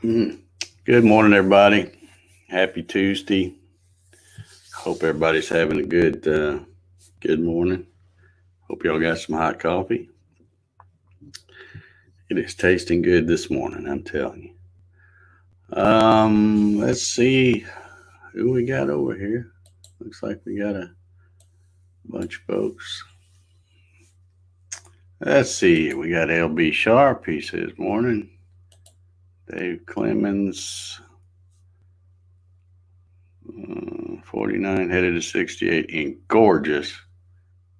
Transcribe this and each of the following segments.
Good morning, everybody. Happy Tuesday. Hope everybody's having a good morning. Hope y'all got some hot coffee. It is tasting good this morning, I'm telling you. Let's see who we got over here. Looks like we got a bunch of folks. Let's see. We got LB Sharp. He says morning. Dave Clemens. 49 headed to 68 in gorgeous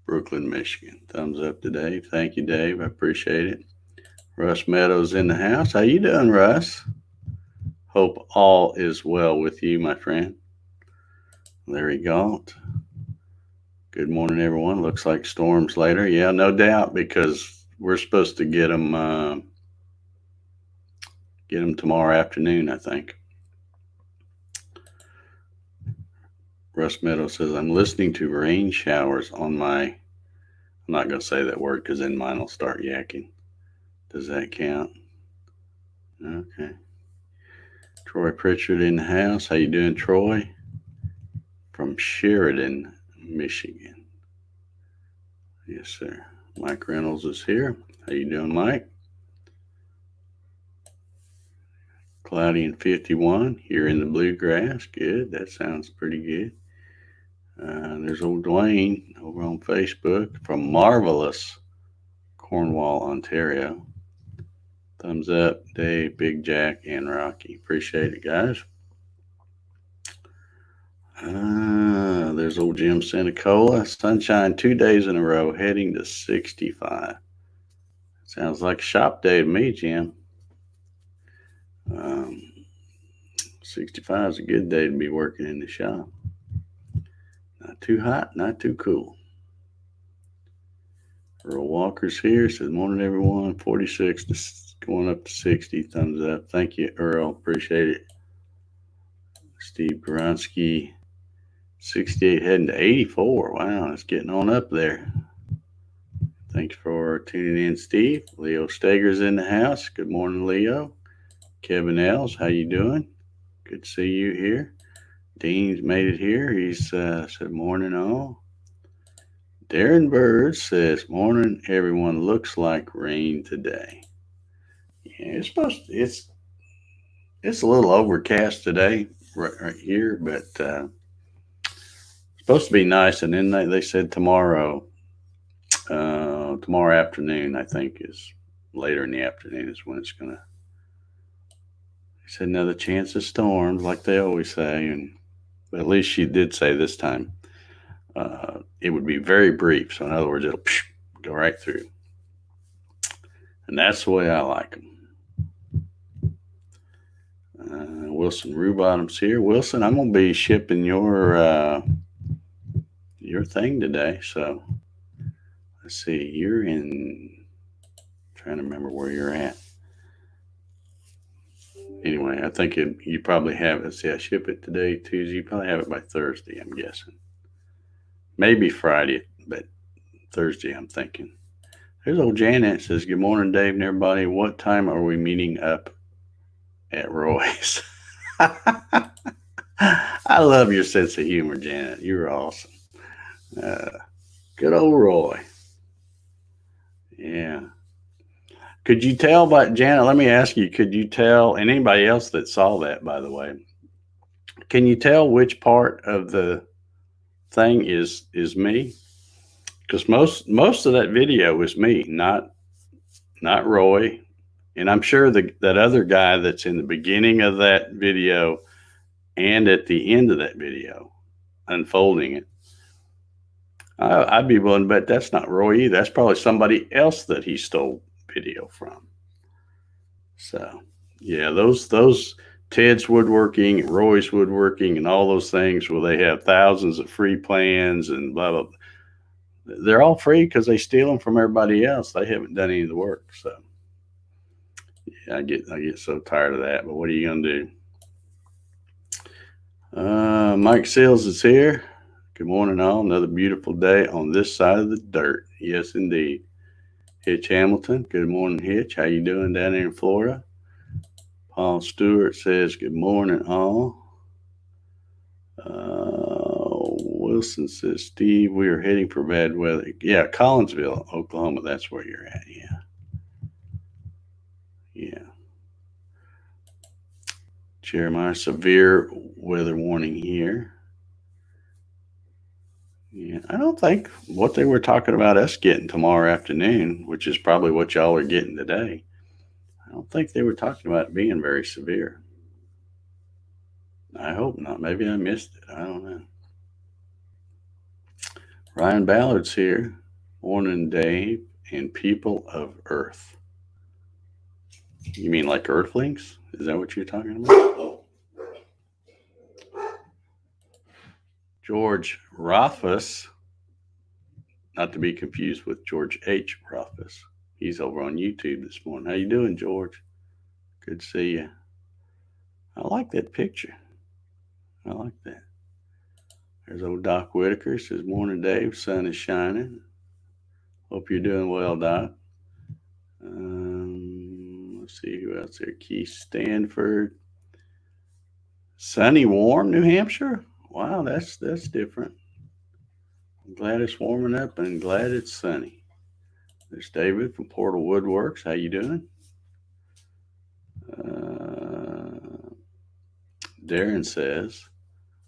Brooklyn, Michigan. Thumbs up to Dave. Thank you, Dave. I appreciate it. Russ Meadows in the house. How you doing, Russ? Hope all is well with you, my friend. Larry Galt. Good morning, everyone. Looks like storms later. Yeah, no doubt, because we're supposed to get them tomorrow afternoon, I think. Russ Meadows says, I'm listening to rain showers on my, I'm not going to say that word because then mine will start yakking. Does that count? Okay. Troy Pritchard in the house. How you doing, Troy? From Sheridan, Michigan. Yes, sir. Mike Reynolds is here. How you doing, Mike? Cloudy and 51 here in the bluegrass. Good. That sounds pretty good. There's old Dwayne over on Facebook from marvelous Cornwall, Ontario. Thumbs up, Dave, Big Jack, and Rocky. Appreciate it, guys. There's old Jim Senecola. Sunshine 2 days in a row, heading to 65. Sounds like a shop day to me, Jim. 65 is a good day to be working in the shop. Not too hot, not too cool. Earl Walker's here. Says, morning, everyone. 46 going up to 60. Thumbs up. Thank you, Earl. Appreciate it. Steve Goronsky. 68 heading to 84. Wow, it's getting on up there. Thanks for tuning in, Steve. Leo Steger's in the house. Good morning, Leo. Kevin Els, how you doing? Good to see you here. Dean's made it here. He's said morning all. Darren Bird says morning, everyone. Looks like rain today. Yeah, it's a little overcast today right here, but supposed to be nice. And then they said tomorrow afternoon, I think is later in the afternoon is when it's gonna. He said another chance of storms, like they always say, but at least she did say this time it would be very brief. So in other words, it'll go right through, and that's the way I like them. Wilson Rubottom's here. Wilson, I'm gonna be shipping your thing today. So let's see. You're in. I'm trying to remember where you're at. Anyway, I think you probably have it. See, I ship it today, Tuesday. You probably have it by Thursday, I'm guessing. Maybe Friday, but Thursday, I'm thinking. There's old Janet. Says, good morning, Dave and everybody. What time are we meeting up at Roy's? I love your sense of humor, Janet. You're awesome. Good old Roy. Yeah. Could you tell by Janet? Let me ask you, could you tell, and anybody else that saw that, by the way, can you tell which part of the thing is me? Because most of that video is me, not Roy. And I'm sure that other guy that's in the beginning of that video and at the end of that video, unfolding it, I'd be willing to bet that's not Roy either. That's probably somebody else that he stole video from. So yeah, those Ted's Woodworking, Roy's Woodworking, and all those things where they have thousands of free plans and blah blah. They're all free because they steal them from everybody else. They haven't done any of the work. So yeah, I get so tired of that. But what are you gonna do? Mike Seals is here. Good morning, all. Another beautiful day on this side of the dirt. Yes, indeed. Hitch Hamilton. Good morning, Hitch. How you doing down there in Florida? Paul Stewart says, good morning, all. Wilson says, Steve, we are heading for bad weather. Yeah, Collinsville, Oklahoma. That's where you're at. Yeah. Yeah. Jeremiah, severe weather warning here. Yeah, I don't think what they were talking about us getting tomorrow afternoon, which is probably what y'all are getting today, I don't think they were talking about it being very severe. I hope not. Maybe I missed it. I don't know. Ryan Ballard's here. Morning, Dave, and people of Earth. You mean like Earthlings? Is that what you're talking about? George Rothfuss, not to be confused with George H. Rothfuss. He's over on YouTube this morning. How you doing, George? Good to see you. I like that picture. I like that. There's old Doc Whitaker. Says, morning, Dave. Sun is shining. Hope you're doing well, Doc. Let's see who else there. Keith Stanford. Sunny, warm, New Hampshire. Wow, that's different. I'm glad it's warming up and glad it's sunny. There's David from Portal Woodworks. How you doing? Darren says,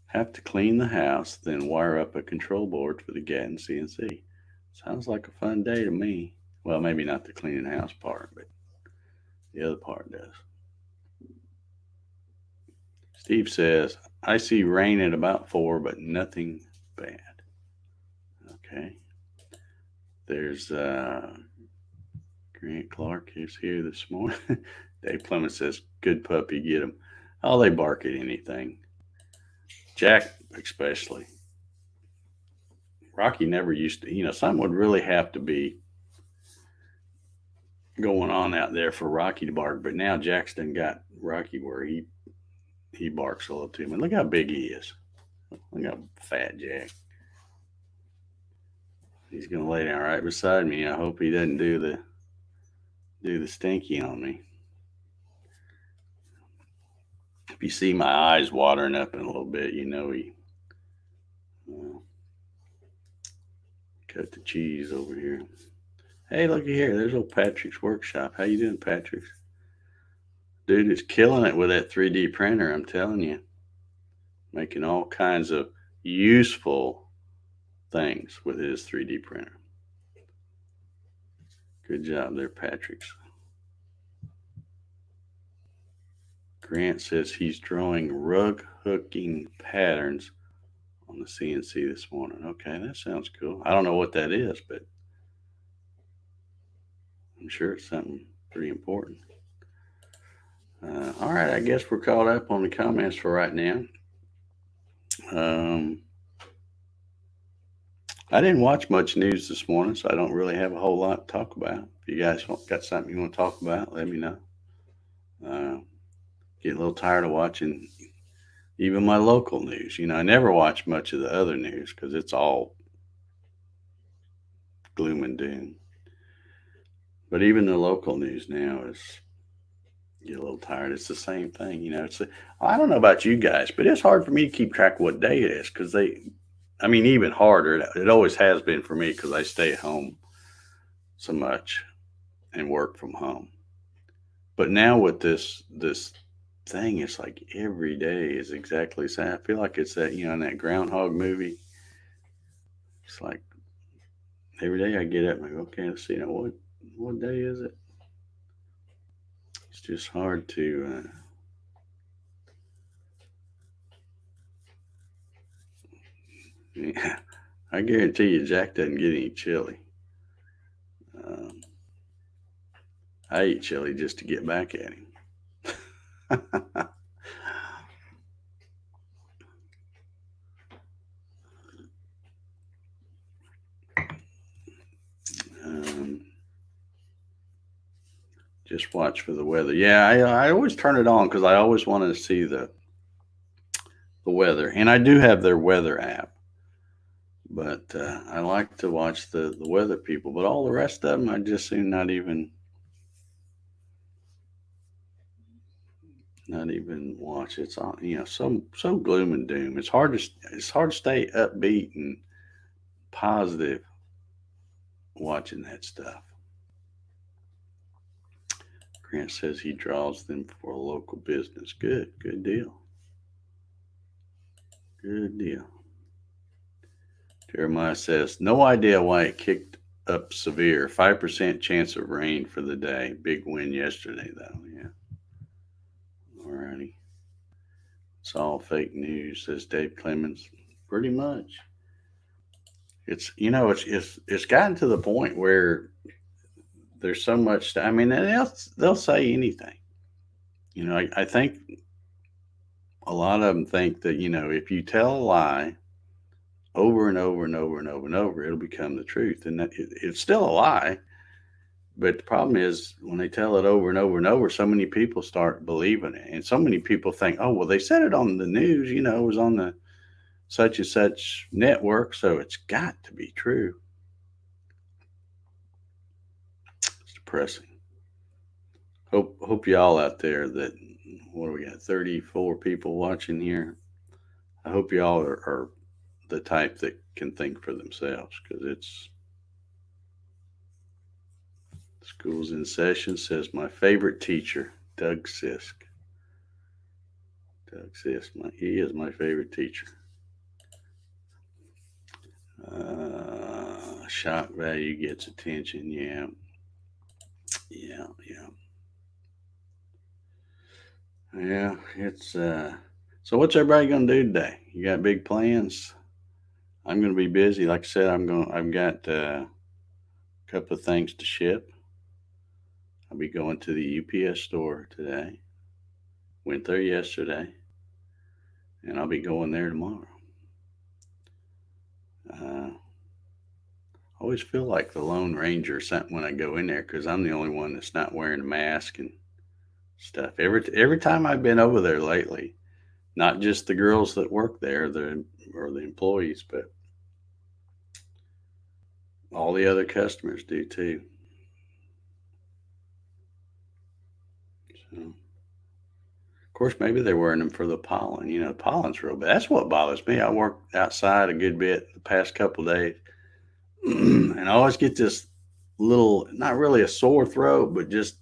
have to clean the house, then wire up a control board for the Gatton CNC. Sounds like a fun day to me. Well, maybe not the cleaning the house part, but the other part does. Steve says, I see rain at about 4, but nothing bad. Okay. There's Grant Clark is here this morning. Dave Clemens says, good puppy, get him. Oh, they bark at anything. Jack especially. Rocky never used to, something would really have to be going on out there for Rocky to bark. But now Jack's done got Rocky where he barks a little too much. Look how big he is. Look how fat Jack. He's gonna lay down right beside me. I hope he doesn't do the stinky on me. If you see my eyes watering up in a little bit, he cut the cheese over here. Hey, looky here. There's old Patrick's workshop. How you doing, Patrick? Dude is killing it with that 3D printer, I'm telling you. Making all kinds of useful things with his 3D printer. Good job there, Patrick's. Grant says he's drawing rug hooking patterns on the CNC this morning. Okay, that sounds cool. I don't know what that is, but I'm sure it's something pretty important. All right, I guess we're caught up on the comments for right now. I didn't watch much news this morning, so I don't really have a whole lot to talk about. If you guys got something you want to talk about, let me know. Get a little tired of watching even my local news. I never watch much of the other news because it's all gloom and doom. But even the local news now get a little tired. It's the same thing. I don't know about you guys, but it's hard for me to keep track of what day it is because even harder. It always has been for me because I stay at home so much and work from home. But now with this thing, it's like every day is exactly the same. I feel like it's that, in that Groundhog movie. It's like every day I get up and I go, okay, let's see, what day is it? It's just hard to yeah, I guarantee you Jack doesn't get any chili. I eat chili just to get back at him. Just watch for the weather. Yeah, I always turn it on because I always want to see the weather. And I do have their weather app. But I like to watch the weather people. But all the rest of them, I just seem not even Not even watch. It's on, so gloom and doom. It's hard to stay upbeat and positive watching that stuff. Grant says he draws them for a local business. Good deal. Good deal. Jeremiah says, no idea why it kicked up severe. 5% chance of rain for the day. Big win yesterday, though. Yeah. Alrighty. It's all fake news, says Dave Clemens. Pretty much. It's gotten to the point where there's so much. I mean, they'll say anything. I think a lot of them think that if you tell a lie over and over and over and over and over, it'll become the truth, and it's still a lie. But the problem is when they tell it over and over and over, so many people start believing it, and so many people think, oh well, they said it on the news. It was on the such and such network, so it's got to be true. It's depressing. Hope y'all out there that what do we got? 34 people watching here. I hope y'all are the type that can think for themselves because it's school's in session. Says my favorite teacher, Doug Sisk. Doug Sisk, he is my favorite teacher. Shock value gets attention. Yeah. It's so what's everybody gonna do today? You got big plans? I'm gonna be busy. Like I said, I've got a couple of things to ship. I'll be going to the UPS store today. Went there yesterday, and I'll be going there tomorrow. I always feel like the Lone Ranger or something when I go in there because I'm the only one that's not wearing a mask and stuff. Every time I've been over there lately, not just the girls that work there, or the employees, but all the other customers do too. So, of course, maybe they're wearing them for the pollen. Pollen's real bad. That's what bothers me. I worked outside a good bit the past couple of days, and I always get this little, not really a sore throat, but just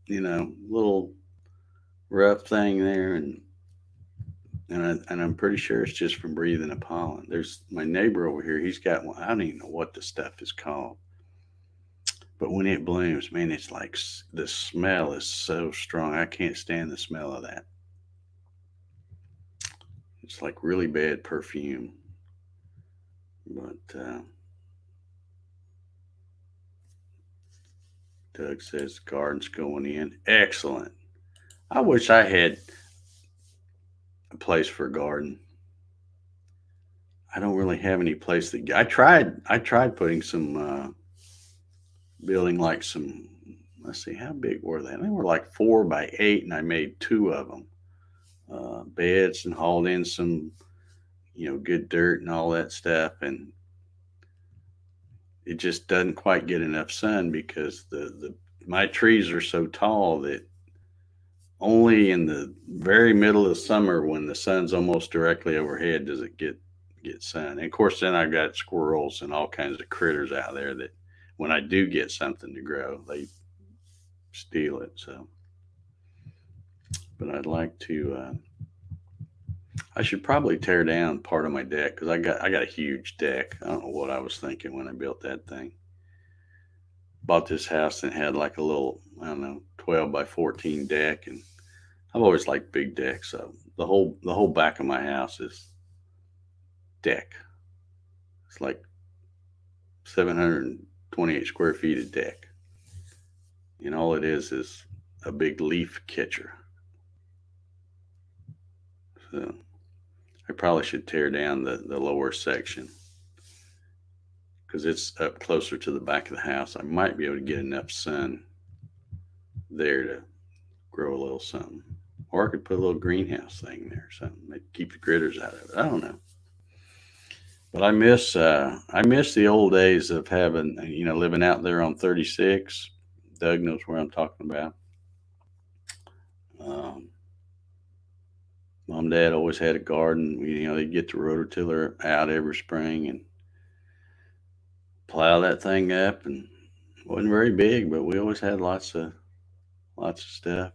little rough thing there, and I'm pretty sure it's just from breathing the pollen. There's my neighbor over here. He's got one. I don't even know what the stuff is called, but when it blooms, man, it's like the smell is so strong. I can't stand the smell of that. It's like really bad perfume. But Doug says the garden's going in. Excellent. I wish I had a place for a garden. I don't really have any place that I tried putting some building like some, let's see, how big were they? They were like 4 by 8, and I made 2 of them beds and hauled in some good dirt and all that stuff, and it just doesn't quite get enough sun because the my trees are so tall that only in the very middle of summer when the sun's almost directly overhead does it get sun. And of course, then I've got squirrels and all kinds of critters out there that when I do get something to grow, they steal it. So, but I'd like to. I should probably tear down part of my deck because I got a huge deck. I don't know what I was thinking when I built that thing. Bought this house and had like a little, I don't know, 12 by 14 deck, and I've always liked big decks. So the whole back of my house is deck. It's like 728 square feet of deck, and all it is a big leaf catcher. So I probably should tear down the lower section because it's up closer to the back of the house. I might be able to get enough sun there to grow a little something. Or I could put a little greenhouse thing there or something. Maybe keep the critters out of it. I don't know. But I miss the old days of having living out there on 36. Doug knows where I'm talking about. Um, Mom and Dad always had a garden. They'd get the rototiller out every spring and plow that thing up, and it wasn't very big, but we always had lots of stuff.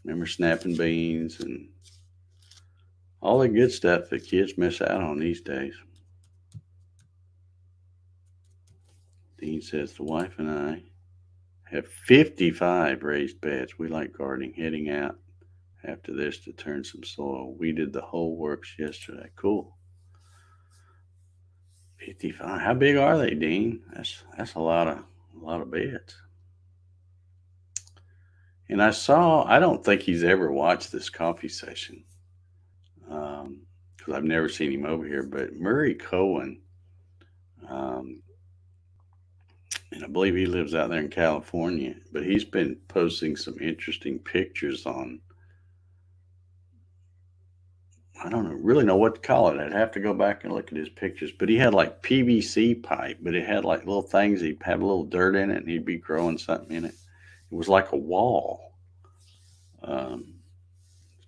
Remember snapping beans and all the good stuff that kids miss out on these days. Dean says the wife and I have 55 raised beds. We like gardening. Heading out after this to turn some soil. We did the whole works yesterday. Cool. 55. How big are they, Dean? That's a lot of beds. And I don't think he's ever watched this coffee session, because I've never seen him over here. But Murray Cohen, um, and I believe he lives out there in California, but he's been posting some interesting pictures on, I don't really know what to call it. I'd have to go back and look at his pictures. But he had like PVC pipe, but it had like little things. He'd have a little dirt in it, and he'd be growing something in it. It was like a wall. Um,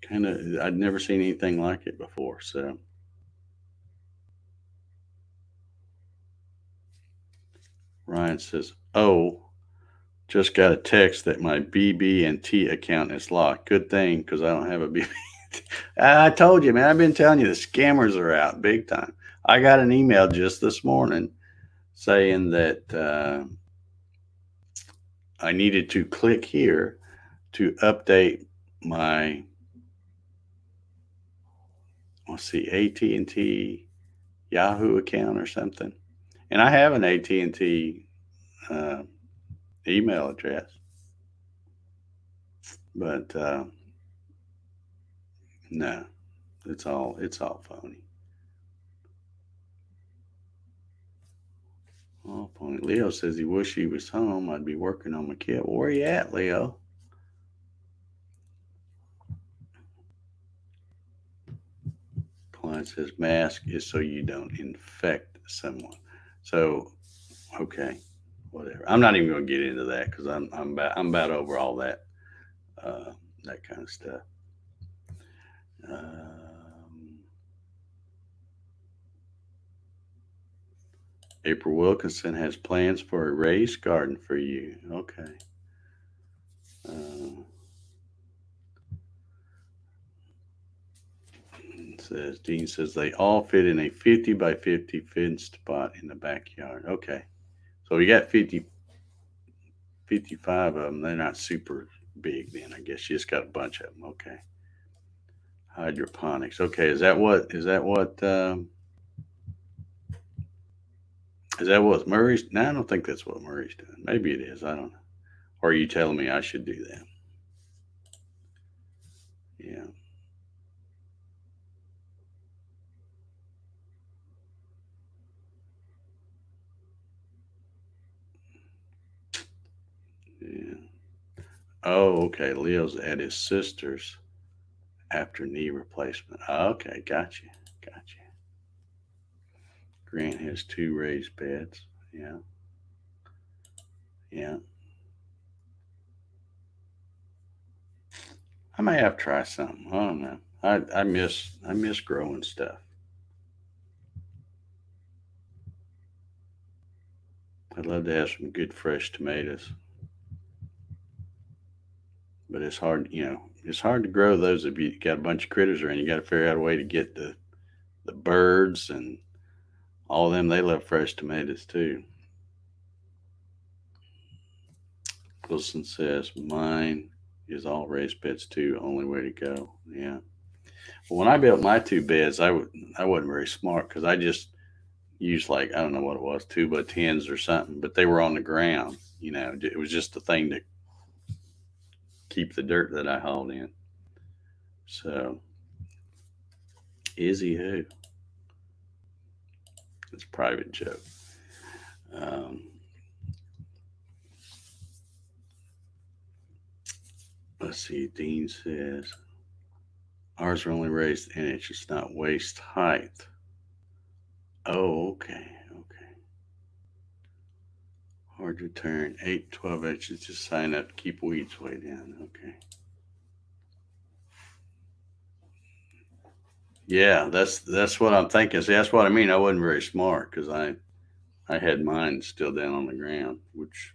kind of, I'd never seen anything like it before. So Ryan says, "Oh, just got a text that my BB&T account is locked. Good thing, because I don't have a BB. I told you, man. I've been telling you the scammers are out big time. I got an email just this morning saying that I needed to click here to update my, let's see, AT&T Yahoo account or something. And I have an AT&T email address, but no, it's all phony. Oh, phony. Leo says he wish he was home. I'd be working on my kid. Well, where you at, Leo? Client says mask is so you don't infect someone. So, okay, whatever. I'm not even going to get into that because I'm about over all that kind of stuff. April Wilkinson has plans for a raised garden for you. Okay. Dean says they all fit in a 50 by 50 fenced spot in the backyard. Okay. So we got 55 of them. They're not super big then. I guess you just got a bunch of them. Okay. Hydroponics. Okay. Is that what Murray's? No, I don't think that's what Murray's doing. Maybe it is. I don't know. Or are you telling me I should do that? Yeah. Yeah. Oh, okay. Leo's at his sister's after knee replacement. Okay, gotcha. Gotcha. Grant has 2 raised beds. Yeah. Yeah. I may have to try something. I don't know. I miss growing stuff. I'd love to have some good fresh tomatoes. But it's hard to grow those if you got a bunch of critters around. You got to figure out a way to get the birds and all of them. They love fresh tomatoes too. Wilson says mine is all raised beds too. Only way to go. Yeah. Well, when I built my 2 beds, I wasn't very smart because I just used, like, I don't know what it was, 2x10s or something, but they were on the ground. It was just the thing to keep the dirt that I hauled in. So, Izzy who? It's a private joke. Um, let's see. Dean says ours are only raised an inch. It's not waist height. Oh, okay. Okay. Hard to turn 8, 12 inches. Just sign up to keep weeds way down. Okay. Yeah, that's what I'm thinking. See, that's what I mean. I wasn't very smart because I had mine still down on the ground, which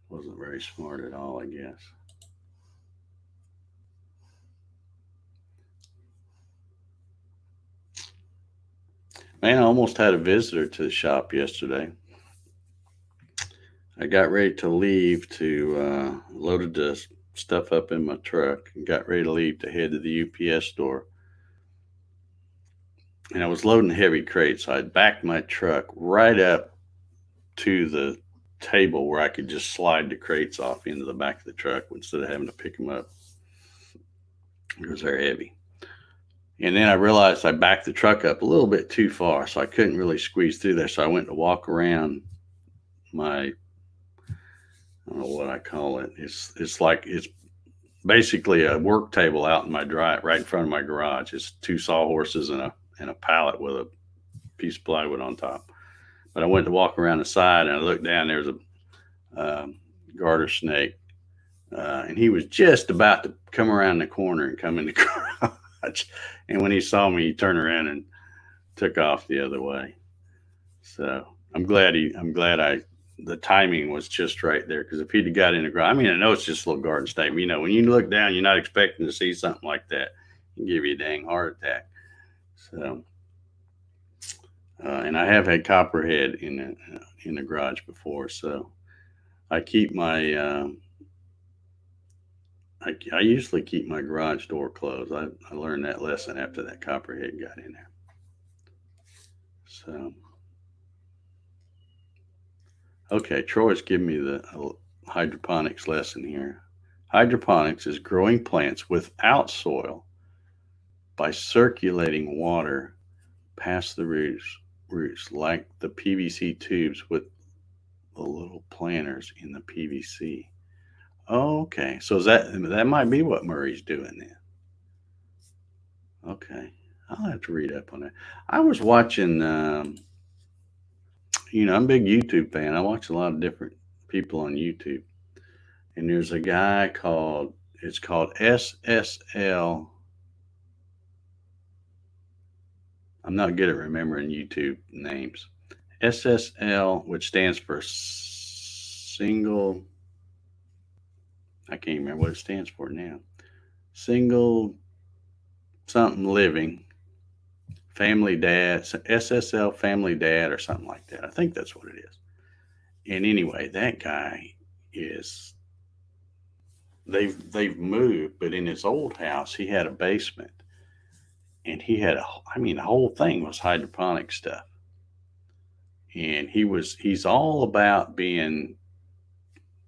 wasn't very smart at all, I guess. Man, I almost had a visitor to the shop yesterday. I got ready to leave to loaded the stuff up in my truck and got ready to leave to head to the UPS store. And I was loading heavy crates. So I backed my truck right up to the table where I could just slide the crates off into the back of the truck instead of having to pick them up because they're heavy. And then I realized I backed the truck up a little bit too far, so I couldn't really squeeze through there. So I went to walk around my, I don't know what I call it. It's like it's basically a work table out in my drive, right in front of my garage. It's two sawhorses and a pallet with a piece of plywood on top. But I went to walk around the side and I looked down. There's a garter snake, and he was just about to come around the corner and come in the garage. And when he saw me, he turned around and took off the other way. So I'm glad the timing was just right there because if he'd have got in the garage, I mean, I know it's just a little garden snake. You know, when you look down, you're not expecting to see something like that. It can give you a dang heart attack. So, and I have had copperhead in the garage before, so I keep my I usually keep my garage door closed. I learned that lesson after that copperhead got in there. So, okay, Troy's giving me the hydroponics lesson here. Hydroponics is growing plants without soil by circulating water past the roots like the PVC tubes with the little planters in the PVC. Oh, okay, so is that might be what Murray's doing then? Okay, I'll have to read up on that. I was watching. I'm a big YouTube fan. I watch a lot of different people on YouTube, and there's a guy called it's called SSL. I'm not good at remembering YouTube names. SSL, which stands for single. I can't remember what it stands for now. Single something living family dad. SSL family dad or something like that. I think that's what it is. And anyway, that guy is they've moved, but in his old house he had a basement, and he had I mean the whole thing was hydroponic stuff, and he's all about being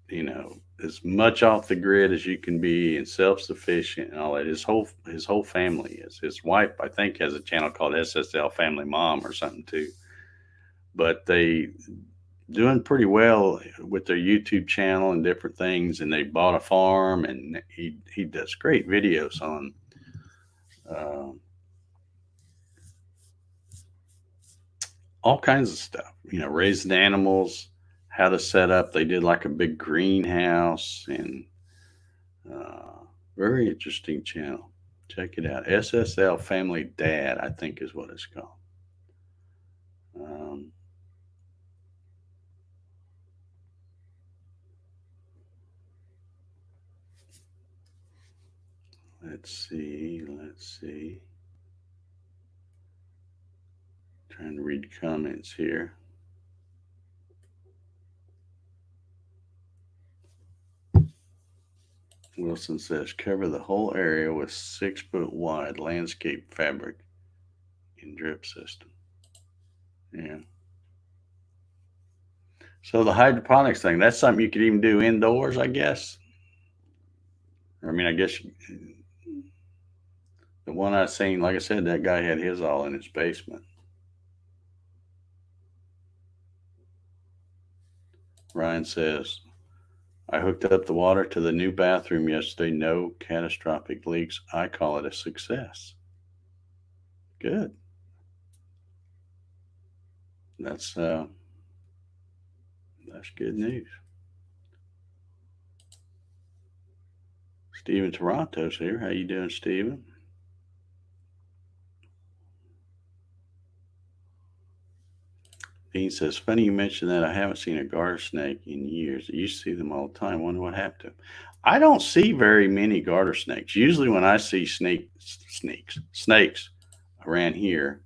you know as much off the grid as you can be and self sufficient and all that. His whole family is. His wife I think has a channel called SSL Family Mom or something too, but they doing pretty well with their YouTube channel and different things. And they bought a farm, and he does great videos on uh, all kinds of stuff. Raising animals, how to set up. They did like a big greenhouse, and uh, very interesting channel. Check it out. SSL Family Dad, I think, is what it's called. Um, let's see. Let's see. Trying to read comments here. Wilson says cover the whole area with 6 foot wide landscape fabric in drip system. Yeah. So the hydroponics thing, that's something you could even do indoors, I guess. I mean, I guess the one I seen, like I said, that guy had his all in his basement. Ryan says, I hooked up the water to the new bathroom yesterday. No catastrophic leaks. I call it a success. Good. That's uh, that's good news. Stephen Toronto's here. How you doing, Stephen? Dean says, funny you mentioned that. I haven't seen a garter snake in years. I used to see them all the time. Wonder what happened to them. I don't see very many garter snakes. Usually when I see snakes around here,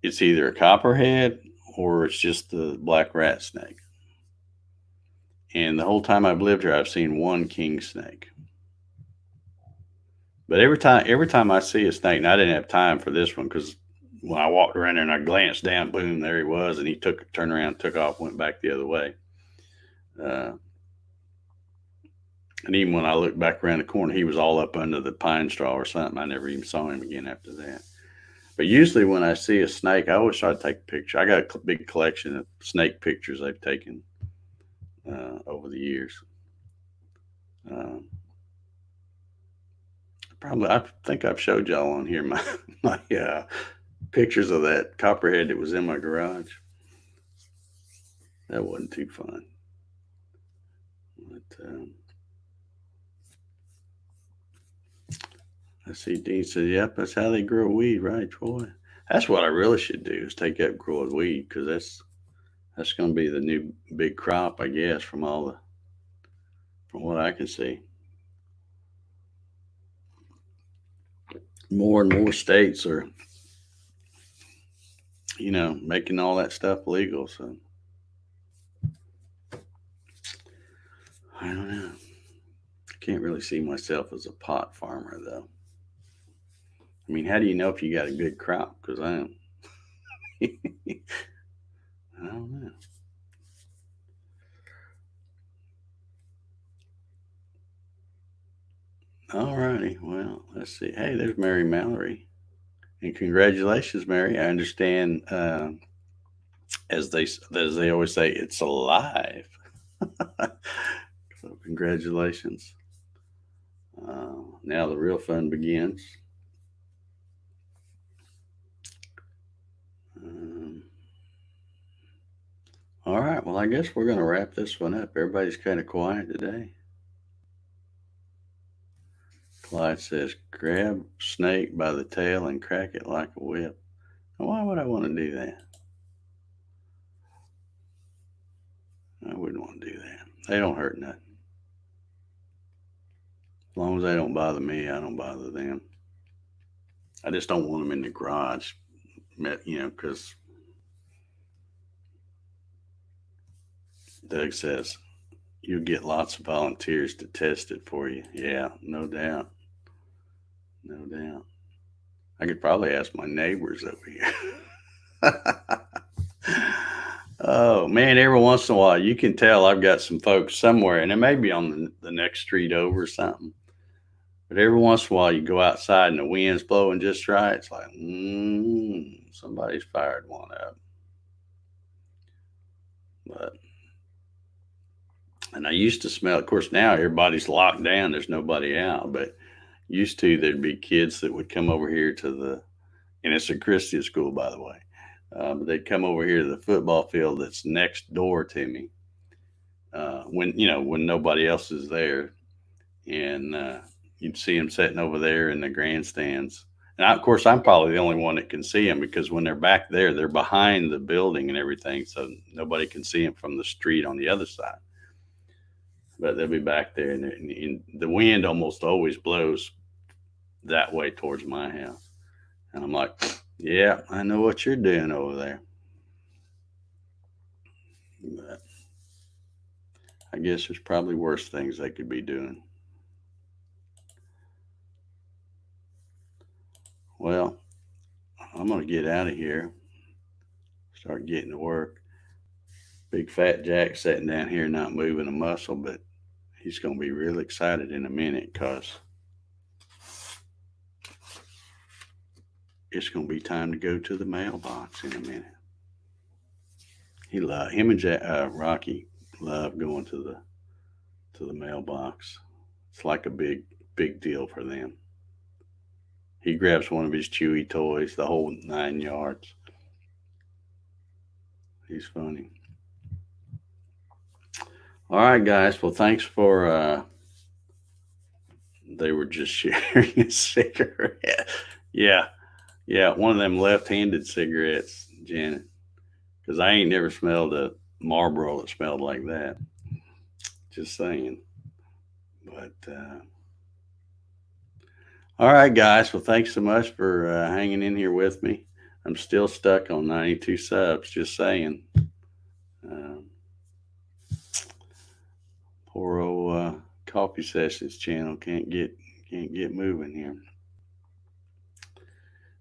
it's either a copperhead or it's just the black rat snake. And the whole time I've lived here, I've seen one king snake. But every time I see a snake, and I didn't have time for this one because when I walked around there and I glanced down, boom, there he was, and he turned around, took off, went back the other way. Uh, and even when I looked back around the corner, he was all up under the pine straw or something. I never even saw him again after that. But usually when I see a snake, I always try to take a picture. I got a big collection of snake pictures I've taken over the years. Um, I think I've showed y'all on here my pictures of that copperhead that was in my garage. That wasn't too fun. But I see Dean said, "Yep, that's how they grow weed, right, Troy? That's what I really should do is take up growing weed because that's going to be the new big crop, I guess, from what I can see. More and more states are, making all that stuff legal. So I don't know. I can't really see myself as a pot farmer though. I mean, how do you know if you got a good crop? Because I don't. I don't know. All righty. Well, let's see. Hey, there's Mary Mallory. And congratulations, Mary. I understand, as they always say, it's alive. So congratulations. Now the real fun begins. Um, all right. Well, I guess we're going to wrap this one up. Everybody's kind of quiet today. Clyde says, grab snake by the tail and crack it like a whip. Now, why would I want to do that? I wouldn't want to do that. They don't hurt nothing. As long as they don't bother me, I don't bother them. I just don't want them in the garage, because Doug says, you'll get lots of volunteers to test it for you. Yeah, no doubt. No doubt. I could probably ask my neighbors over here. Oh man, every once in a while you can tell I've got some folks somewhere, and it may be on the next street over or something. But every once in a while you go outside and the wind's blowing just right. It's like, somebody's fired one up. And I used to smell. Of course, now everybody's locked down. There's nobody out. But used to, there'd be kids that would come over here and it's a Christian school, by the way. But they'd come over here to the football field that's next door to me when nobody else is there, and you'd see them sitting over there in the grandstands. And of course, I'm probably the only one that can see them because when they're back there, they're behind the building and everything, so nobody can see them from the street on the other side. But they'll be back there, and the wind almost always blows that way towards my house. And I'm like, yeah, I know what you're doing over there. But I guess there's probably worse things they could be doing. Well, I'm going to get out of here, start getting to work. Big Fat Jack sitting down here not moving a muscle, but he's going to be real excited in a minute because it's going to be time to go to the mailbox in a minute. Him and Rocky love going to the mailbox. It's like a big deal for them. He grabs one of his Chewy toys, the whole 9 yards. He's funny. All right, guys. Well, thanks for. They were just sharing a cigarette. Yeah, one of them left-handed cigarettes, Janet. because I ain't never smelled a Marlboro that smelled like that. Just saying. But all right, guys. Well, thanks so much for hanging in here with me. I'm still stuck on 92 subs. Just saying. Um, poor old Coffee Sessions channel can't get moving here.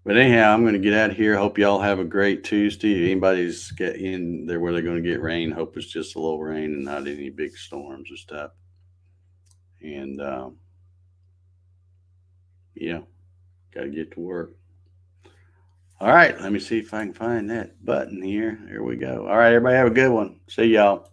But anyhow, I'm going to get out of here. Hope y'all have a great Tuesday. If anybody's get in there where they're going to get rain, hope it's just a little rain and not any big storms or stuff. And yeah, got to get to work. All right, let me see if I can find that button here. Here we go. All right, everybody have a good one. See y'all.